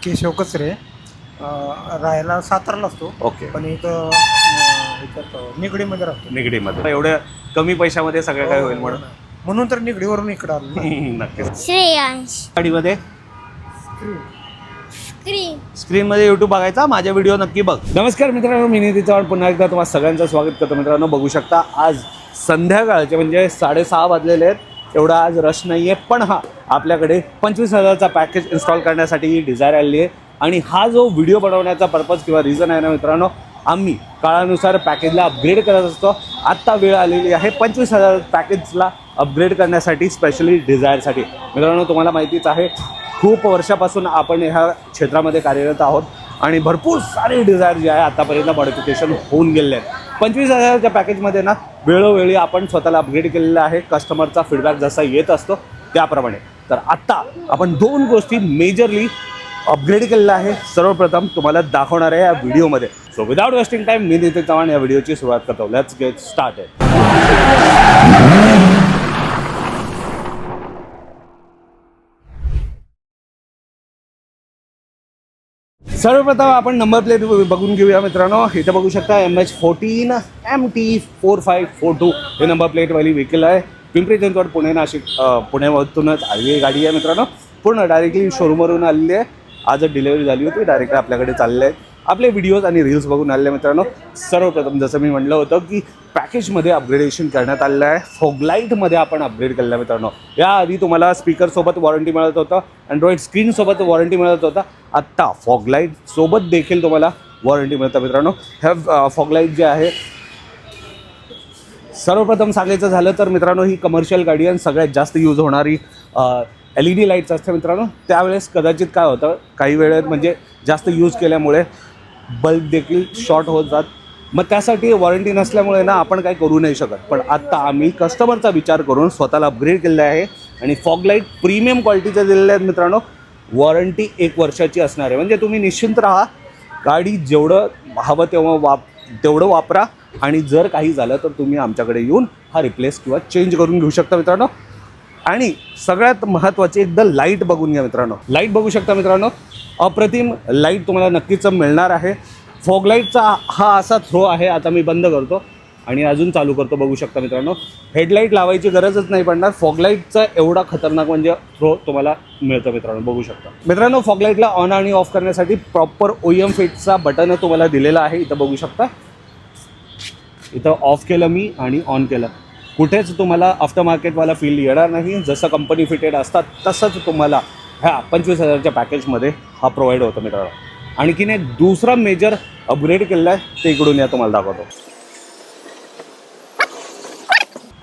केशव कचरे राहायला सातारला असतो. ओके. पण इथं निगडीमध्ये राहतो. निगडीमध्ये एवढ्या कमी पैशामध्ये सगळं काय होईल म्हणून तर निगडीवरून इकडं आलो ना. नक्कीच. श्रेयांश गाडीमध्ये स्क्रीन स्क्रीनमध्ये यूट्यूब बघायचा, माझ्या व्हिडिओ नक्की बघ. नमस्कार मित्रांनो, मी निधी चव्हाण पुन्हा एकदा तुम्हाला सगळ्यांचं स्वागत करतो. मित्रांनो, बघू शकता आज संध्याकाळचे म्हणजे 6:30 वाजलेले आहेत. एवढा आज रश नाही आहे, पण हा आपल्याकडे 25,000चा पॅकेज इन्स्टॉल करण्यासाठी ही डिझायर आली आहे. आणि हा जो व्हिडिओ बनवण्याचा पर्पज किंवा रिझन आहे ना मित्रांनो, आम्ही काळानुसार पॅकेजला अपग्रेड करत असतो. आत्ता वेळ आलेली आहे 25,000 पॅकेजला अपग्रेड करण्यासाठी, स्पेशली डिझायरसाठी. मित्रांनो, तुम्हाला माहितीच आहे खूप वर्षापासून आपण ह्या क्षेत्रामध्ये कार्यरत आहोत आणि भरपूर सारे डिझायर जे आहे आतापर्यंत मॉडिफिकेशन होऊन गेले आहेत. 25,000च्या पॅकेजमध्ये ना वेळोवेळी आपण स्वतःला अपग्रेड केलेलं आहे. कस्टमरचा फीडबॅक जसा येत असतो त्याप्रमाणे. तर आत्ता आपण 2 गोष्टी मेजरली अपग्रेड केलेला आहे. सर्वप्रथम तुम्हाला दाखवणार आहे या व्हिडिओमध्ये. सो विदाउट वेस्टिंग टाइम मी नितीन चव्हाण या व्हिडिओची सुरुवात करतो. Let's get started. सर्वप्रथम आपण नंबर प्लेट बघून घेऊया मित्रांनो. इथं बघू शकता MH14 MT4542 हे नंबर प्लेटवाली व्हेकल आहे. पिंपरी चिंचवड पुणे नाशिक पुण्यामधूनच आलेली गाडी आहे मित्रांनो. पूर्ण डायरेक्टली शोरूमवरून आलेली आहे. आज डिलिव्हरी झाली होती, डायरेक्ट आपल्याकडे चालले आहे. आपले व्हिडिओज आणि रील्स बघून आलेले मित्रांनो. सर्वप्रथम जसं मी म्हटलं होतं की पॅकेजमध्ये अपग्रेडेशन करण्यात आलेलं आहे. फॉगलाईटमध्ये आपण अपग्रेड केलेलं आहे मित्रांनो. याआधी तुम्हाला स्पीकरसोबत वॉरंटी मिळत होतं, अँड्रॉइड स्क्रीनसोबत वॉरंटी मिळत होतं. आत्ता फॉगलाईटसोबत देखील तुम्हाला वॉरंटी मिळतं मित्रांनो. ह्या फॉगलाईट जे आहे, सर्वप्रथम सांगायचं झालं तर मित्रांनो, ही कमर्शियल गाडी आणि सगळ्यात जास्त यूज होणारी LED लाईट्स असते मित्रांनो. त्यावेळेस कदाचित काय होतं, काही वेळेत म्हणजे जास्त यूज केल्यामुळे बल्ब देखील शॉर्ट होत जात. मग त्यासाठी वॉरंटी नसल्यामुळे ना आपण काय करू नाही शकत. पण आत्ता आम्ही कस्टमरचा विचार करून स्वतःला अपग्रेड केलेला आहे आणि फॉगलाईट प्रीमियम क्वालिटीच्या दिलेल्या आहेत मित्रांनो. वॉरंटी 1 वर्षाची असणार आहे. म्हणजे तुम्ही निश्चिंत राहा, गाडी जेवढं हवं तेवढं वापरा आणि जर काही झालं तर तुम्ही आमच्याकडे येऊन हा रिप्लेस किंवा चेंज करून घेऊ शकता मित्रांनो. आणि सगळ्यात महत्त्वाचे एकदा लाईट बघून घ्या मित्रांनो. लाईट बघू शकता मित्रांनो, अप्रतिम लाईट तुम्हाला नक्कीच मिळणार आहे. फॉगलाईटचा हा असा थ्रो आहे. आता मी बंद करतो आणि अजून चालू करतो. बघू शकता मित्रांनो, हेडलाईट लावायची गरजच नाही पडणार. फॉगलाईटचा एवढा खतरनाक म्हणजे थ्रो तुम्हाला मिळतं मित्रांनो. बघू शकता मित्रांनो, फॉगलाईटला ऑन आणि ऑफ करण्यासाठी प्रॉपर OEM फिटचा बटन तुम्हाला दिलेला आहे. इथं बघू शकता, इथं ऑफ केलं मी आणि ऑन केलं. कुठेच तुम्हाला आफ्टर मार्केटवाला फील येणार नाही. जसं कंपनी फिटेड असतात तसंच तुम्हाला ह्या 25,000च्या पॅकेजमध्ये हा प्रोव्हाइड होतो मित्रांनो. आणखीन एक दुसरा मेजर अपग्रेड केलेला आहे, ते इकडून या तुम्हाला दाखवतो.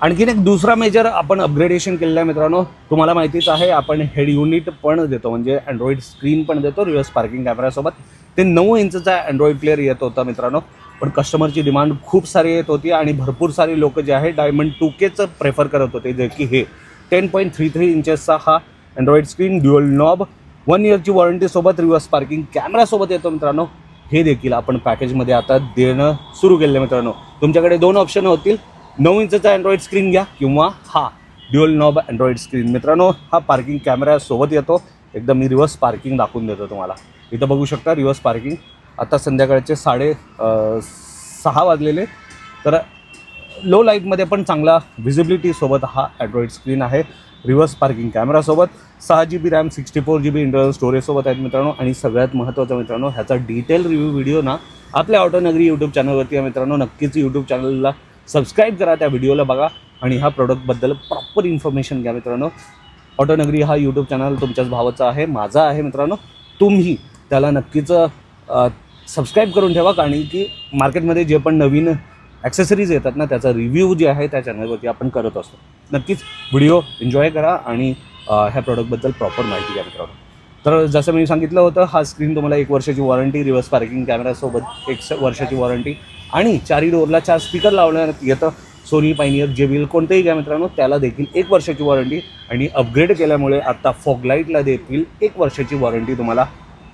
आणखीन एक दुसरा मेजर आपण अपग्रेडेशन केलेलं आहे मित्रांनो. तुम्हाला माहितीच आहे आपण हेड युनिट पण देतो, म्हणजे अँड्रॉइड स्क्रीन पण देतो रिव्हर्स पार्किंग कॅमेरासोबत. ते 9 इंचचा अँड्रॉइड प्लेअर येत होता मित्रांनो. पण कस्टमरची डिमांड खूप सारी येत होती आणि भरपूर सारे लोक जे आहे डायमंड 2Kचं प्रेफर करत होते, जे की हे 10.33 इंचेसचा हा अँड्रॉइड स्क्रीन, ड्युअल नॉब, 1 इयरची वॉरंटीसोबत रिव्हर्स पार्किंग कॅमेरासोबत येतो मित्रांनो. हे देखील आपण पॅकेजमध्ये आता देणं सुरू केलं आहे मित्रांनो. तुमच्याकडे 2 ऑप्शन होतील, 9 इंचचा अँड्रॉइड स्क्रीन घ्या किंवा हा ड्युअल नॉब अँड्रॉइड स्क्रीन. मित्रांनो, हा पार्किंग कॅमेरासोबत येतो. एकदम मी रिव्हर्स पार्किंग दाखवून देतो तुम्हाला. इथं बघू शकता रिव्हर्स पार्किंग. आता संध्याकाळचे 6:30 वाजलेले, तर लो लाईटमध्ये पण चांगला व्हिजिबिलिटीसोबत हा अँड्रॉइड स्क्रीन आहे. रिव्हर्स पार्किंग कॅमेरासोबत 6 GB रॅम, 64 GB इंटर्नल स्टोरेजसोबत आहेत मित्रांनो. आणि सगळ्यात महत्त्वाचं मित्रांनो, ह्याचा डिटेल रिव्ह्यू व्हिडिओ ना आपल्या ऑटोनगरी यूट्यूब चॅनलवरती आहे मित्रांनो. नक्कीच यूट्यूब चॅनलला सबस्क्राईब करा, त्या व्हिडिओला बघा आणि ह्या प्रोडक्टबद्दल प्रॉपर इन्फॉर्मेशन घ्या मित्रांनो. ऑटोनगरी हा यूट्यूब चॅनल तुमच्याच भावाचा आहे, माझा आहे मित्रांनो. तुम्ही त्याला नक्कीच सबस्क्राईब करून ठेवा, कारण की मार्केटमध्ये जे पण नवीन ॲक्सेसरीज येतात ना, त्याचा रिव्ह्यू जे आहे त्या चॅनलवरती आपण करत असतो. नक्कीच व्हिडिओ एन्जॉय करा आणि ह्या प्रॉडक्टबद्दल प्रॉपर माहिती घ्या मित्रांनो. तर जसं मी सांगितलं होतं, हा स्क्रीन तुम्हाला 1 वर्षाची वॉरंटी, रिव्हर्स पार्किंग कॅमेरासोबत 1 वर्षाची वॉरंटी आणि 4 डोअरला 4 स्पीकर लावण्यात येतं. सोनी, पायनियर, JBL कोणतेही घ्या मित्रांनो, त्याला देखील 1 वर्षाची वॉरंटी. आणि अपग्रेड केल्यामुळे आता फॉगलाईटला देखील 1 वर्षाची वॉरंटी तुम्हाला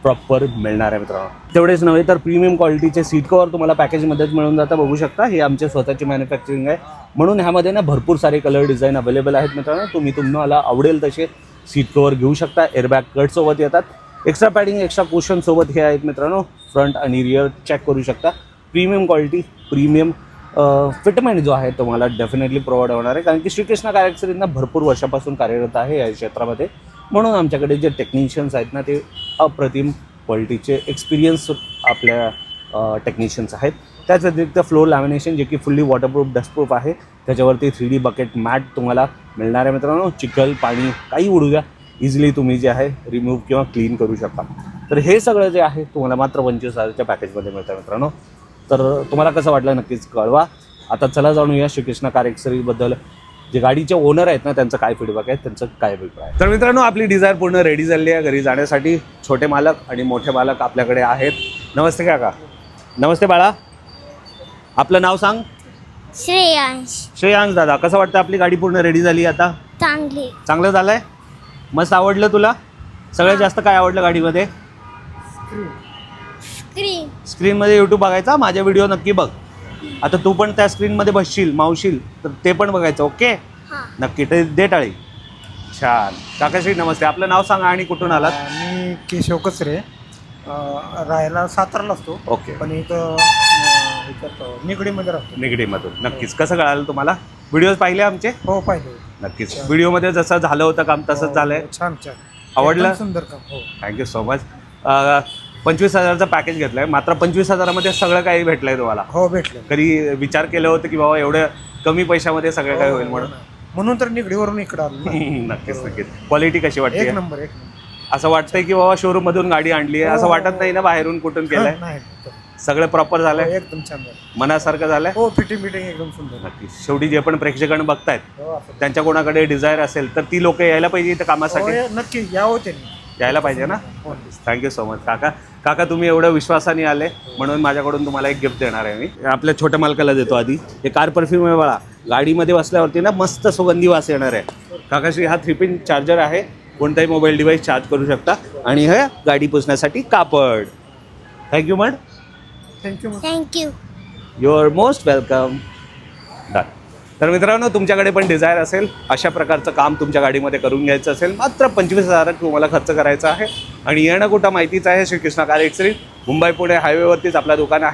प्रॉपर मिळणार आहे मित्रांनो. तेवढेच नव्हे तर प्रीमियम क्वालिटीचे सीट कवर तुम्हाला पॅकेजमध्येच मिळून जातं. बघू शकता, हे आमचे स्वतःची मॅन्युफॅक्चरिंग आहे, म्हणून ह्यामध्ये ना भरपूर सारे कलर डिझाईन अवेलेबल आहेत मित्रांनो. तुम्हाला आवडेल तसे सीट कवर घेऊ शकता. एअरबॅग कटसोबत येतात. एक्स्ट्रा पॅडिंग एक्स्ट्रा कुशन सोबत हे आहेत मित्रांनो. फ्रंट आणि रिअर चेक करू शकता. प्रीमियम क्वालिटी, प्रीमियम फिटमेंट जो आहे तुम्हाला डेफिनेटली प्रोव्हाइड होणार आहे, कारण की श्रीकृष्णा कार ॲक्सेसरीजना भरपूर वर्षापासून कार्यरत आहे या क्षेत्रामध्ये. म्हणून आमच्याकडे जे टेक्निशियन्स आहेत ना ते अप्रतिम क्वालिटीचे एक्सपिरियन्स आपल्या टेक्निशियन्स आहेत. त्याच व्यतिरिक्त फ्लोर लॅमिनेशन जे की फुल्ली वॉटरप्रूफ डस्टप्रूफ आहे. त्याच्यावरती 3D बकेट मॅट तुम्हाला मिळणार आहे मित्रांनो. चिखल पाणी काही उडू द्या, इझिली तुम्ही जे आहे रिमूव्ह किंवा क्लीन करू शकता. तर हे सगळं जे आहे तुम्हाला मात्र 25,000च्या पॅकेजमध्ये मिळतं मित्रांनो. तर तुम्हाला कसं वाटलं नक्कीच कळवा. आता चला जाणूया श्रीकृष्णा कार ॲक्सेसरीजबद्दल. जे गाडीचे ओनर आहेत ना त्यांचं काय फीडबॅक आहे, त्यांचं काय अभिप्राय आहे. तर मित्रांनो आपली डिझायर पूर्ण रेडी झाली आहे. घरी जाण्यासाठी छोटे मालक आणि मोठे मालक आपल्याकडे आहेत. नमस्ते काका. नमस्ते बाळा. आपलं नाव सांग. श्रेयांश दादा. कसं वाटतं आपली गाडी पूर्ण रेडी झाली आता? चांगलं झालं आहे. मस्त आवडलं तुला? सगळ्यात जास्त काय आवडलं गाडीमध्ये? स्क्रीनमध्ये यूट्यूब बघायचा. माझ्या व्हिडिओ नक्की बघ. आता तू पण त्या स्क्रीनमध्ये बसशील मावशील तर ते पण बघायचं. ओके नक्की. ते दे टाळी. छान. काकाश्री नमस्ते. आपलं नाव सांगा आणि कुठून आलात? मी केशव कचरे, राहायला सातारला असतो. ओके. पण इथं निगडीमध्ये राहतो. निगडीमधून. नक्कीच. कसं कळालं तुम्हाला? व्हिडिओज पाहिले आमचे? हो पाहिजे. नक्कीच. व्हिडिओमध्ये जसं झालं होतं काम तसंच झालंय. छान छान. आवडलं? एकदम सुंदर काम. हो थँक्यू सो मच. 25,000चं पॅकेज घेतलं आहे. मात्र 25,000मध्ये सगळं काही भेटलं आहे तुम्हाला? हो भेटलं. कधी विचार केलं होतं की बाबा एवढ्या कमी पैशामध्ये सगळं काय होईल म्हणून? म्हणून तर निगडीवरून इकडं आलो. नक्कीच नक्कीच. क्वालिटी कशी वाटते? एक नंबर एक नंबर. असं वाटतंय की बाबा शोरूम मधून गाडी आणली आहे असं वाटत नाही ना बाहेरून कुठून केलंय? नाही सगळं प्रॉपर झालंय? एकदम छान झालं. मनासारखं झालंय? हो फिटिंग एकदम सुंदर. नक्कीच. शेवटी जे पण प्रेक्षकांना बघतायत हो असं. त्यांच्या कोणाकडे डिझायर असेल तर ती लोक यायला पाहिजे इथं कामासाठी. हो, नक्की यावं त्यांनी. यायला पाहिजे ना. थँक्यू सो मच काका. काका तुम्ही एवढं विश्वासाने आले म्हणून माझ्याकडून तुम्हाला एक गिफ्ट देणार आहे मी. आपल्या छोट्या मालकाला देतो आधी. हे कार परफ्यूम आहे बाळा. गाडीमध्ये बसल्यावरती ना मस्त सुगंधी वास येणार आहे. काकाश्री हा 3 पिन चार्जर आहे. कोणताही मोबाईल डिव्हाइस चार्ज करू शकता. आणि हे गाडी पुसण्यासाठी कापड. Thank you ma'am. Thank you. You are most welcome. Done. तर मित्रांनो तुमच्याकडे पण डिझायर असेल अशा प्रकारचं काम तुमच्या गाडीमध्ये करून घ्यायचं असेल मात्र 25,000 तुम्हाला खर्च करायचा आहे. आणि येणं कुठं माहितीच आहे. श्रीकृष्णा कार ॲक्सेसरीज मुंबई पुणे हायवेवरतीच आपलं दुकान आहे.